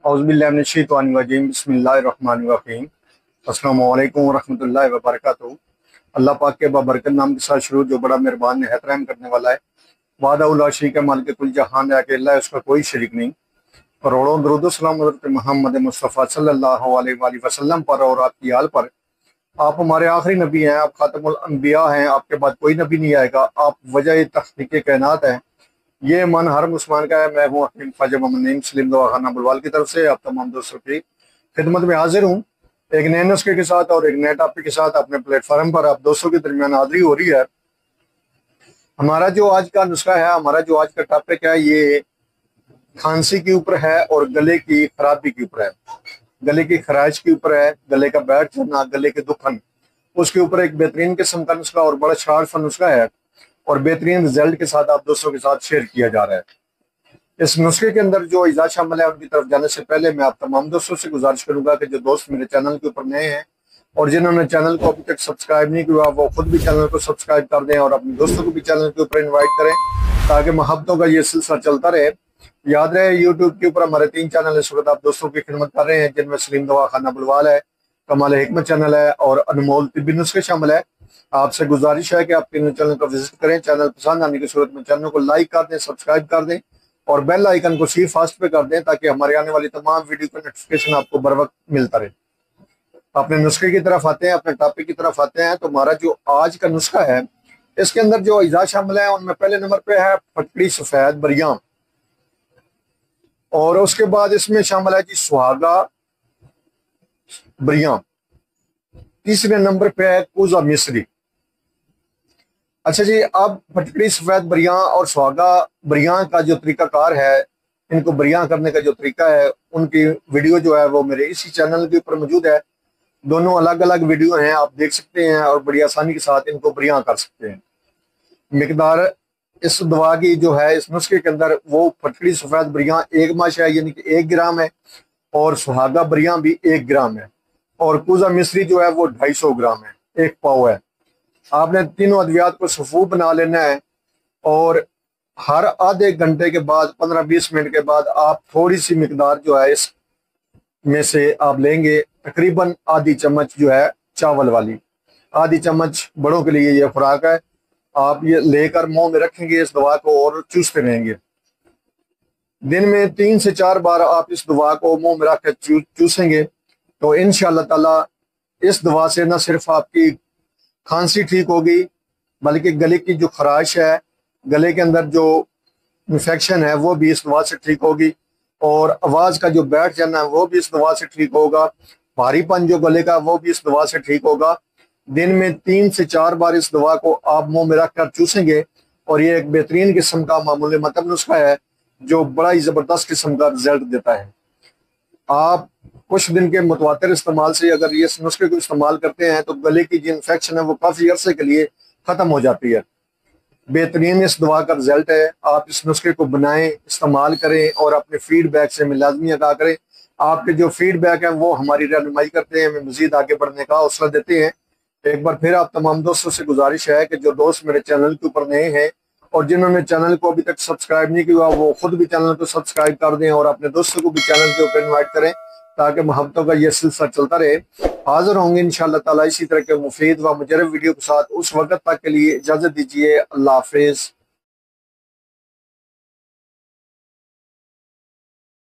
औज़ुबिल्लाहिमिनश्शैतानिर्रजीम बिस्मिल्लाहिर्रहमानिर्रहीम। अस्सलामु अलैकुम वरहमतुल्लाहि वबरकातुहू। अल्लाह पाक के बाबरकत नाम के साथ शुरू जो बड़ा मेहरबान निहायत रहम करने वाला है। वादा उला शरीक है, मालिक कुल जहान है, अकेला है, उसका कोई शरीक नहीं। करोड़ों दरूद सलाम हज़रत मोहम्मद मुस्तफ़ा सल्लल्लाहु अलैहि वसल्लम पर और आपकी आल पर। आप हमारे आखिरी नबी हैं, आप खातमुल अंबिया हैं, आपके बाद कोई नबी नहीं आएगा। आप वजह तख्लीक़ कायनात हैं। ये मन हर मुसलमान का है। मैं हूँ हकीम ख्वाजा मोहम्मद नईम सलीम दवाखाना बुलवाल की तरफ से आप तमाम दोस्तों की खिदमत में हाजिर हूँ, एक नए नुस्खे के साथ और एक नए टॉपिक के साथ। अपने प्लेटफार्म पर आप दोस्तों के दरमियान हाजिरी हो रही है। हमारा जो आज का नुस्खा है, हमारा जो आज का टॉपिक है, ये खांसी के ऊपर है और गले की खराबी के ऊपर है। गले की खराश के ऊपर है, गले का बैठ जाना, गले के दुखन, उसके ऊपर एक बेहतरीन किस्म का नुस्खा और बड़ा शार्प नुस्खा है और बेहतरीन रिजल्ट के साथ आप दोस्तों के साथ शेयर किया जा रहा है। इस नुस्खे के अंदर जो इजाज़त शामिल है, उनकी तरफ जाने से पहले मैं आप तमाम दोस्तों से गुजारिश करूंगा कि जो दोस्त मेरे चैनल के ऊपर नए हैं और जिन्होंने चैनल को अभी तक सब्सक्राइब नहीं किया, वो खुद भी चैनल को सब्सक्राइब कर दें और अपने दोस्तों को भी चैनल के ऊपर इन्वाइट करें ताकि मोहब्बतों का ये सिलसिला चलता रहे। याद रहे, यूट्यूब के ऊपर हमारे 3 चैनल इस वक्त आप दोस्तों की खिदमत कर रहे हैं, जिनमें सलीम दवाखाना बुलवाल है, कमाल हिकमत चैनल है और अनमोल तिब्बी नुस्खे शामिल है। आपसे गुजारिश है कि आप तीनों चैनल को विजिट करें। चैनल पसंद आने की सूरत में चैनल को लाइक कर दें, सब्सक्राइब कर दें और बेल आइकन को सी फास्ट पे कर दें ताकि हमारे आने वाली तमाम वीडियो का नोटिफिकेशन आपको बर वक्त मिलता रहे। अपने नुस्खे की तरफ आते हैं, अपने टॉपिक की तरफ आते हैं। तो हमारा जो आज का नुस्खा है, इसके अंदर जो इजाज़त शामिल है, उनमें पहले नंबर पे है फटकड़ी सफेद बरियाम और उसके बाद इसमें शामिल है जी सुहागा बरियाम। तीसरे नंबर पे है कूजा मिस्री। अच्छा जी, अब फटकड़ी सफेद बरियां और सुहागा बरियां का जो तरीकाकार है, इनको बरियां करने का जो तरीका है, उनकी वीडियो जो है वो मेरे इसी चैनल के ऊपर मौजूद है। दोनों अलग अलग वीडियो हैं, आप देख सकते हैं और बड़ी आसानी के साथ इनको बरियां कर सकते हैं। मिकदार इस दवा की जो है, इस नुस्खे के अंदर, वो फटकड़ी सफेद बरियां 1 माशा है, यानी कि 1 ग्राम है और सुहागा बरियां भी 1 ग्राम है और कूजा मिस्री जो है वो 250 ग्राम है, 1 पाव है। आपने तीनों अद्वियात को सफू बना लेना है और हर आधे घंटे के बाद 15-20 मिनट के बाद आप थोड़ी सी मिकदार जो है इस में से आप लेंगे, तकरीबन आधी चम्मच जो है चावल वाली, आधी चम्मच बड़ों के लिए ये खुराक है। आप ये लेकर मुंह में रखेंगे इस दवा को और चूसते रहेंगे। दिन में 3 से 4 बार आप इस दवा को मुंह में रख कर चूसेंगे तो इंशाअल्लाह ताला इस दवा से न सिर्फ आपकी खांसी ठीक होगी, बल्कि गले की जो खराश है, गले के अंदर जो इन्फेक्शन है, वो भी इस दवा से ठीक होगी और आवाज़ का जो बैठ जाना है वो भी इस दवा से ठीक होगा। भारीपन जो गले का, वो भी इस दवा से ठीक होगा। दिन में 3 से 4 बार इस दवा को आप मुंह में रख कर चूसेंगे और ये एक बेहतरीन किस्म का मामूली मतलब नुस्खा है जो बड़ा ही ज़बरदस्त किस्म का रिजल्ट देता है। आप कुछ दिन के मुतवातिर इस्तेमाल से अगर ये नुस्खे को इस्तेमाल करते हैं तो गले की जो इन्फेक्शन है वो काफ़ी अरसे के लिए ख़त्म हो जाती है। बेहतरीन इस दवा का रिजल्ट है। आप इस नुस्खे को बनाएं, इस्तेमाल करें और अपने फीडबैक से हमें लाजमी अदा करें। आपके जो फीडबैक है वो हमारी रहनुमाई करते हैं, हमें मजीद आगे बढ़ने का हौसला देते हैं। एक बार फिर आप तमाम दोस्तों से गुजारिश है कि जो दोस्त मेरे चैनल के ऊपर नए हैं और जिन्होंने चैनल को अभी तक सब्सक्राइब नहीं किया, वो खुद भी चैनल को सब्सक्राइब कर दें और अपने दोस्तों को भी चैनल के ऊपर इन्वाइट करें ताकि मोहब्बतों का ये सिलसिला चलता रहे। हाजिर होंगे इंशाअल्लाह ताला इसी तरह के मुफीद व मुजरब वीडियो के साथ। उस वक्त तक के लिए इजाज़त दीजिए। अल्लाह हाफिज़।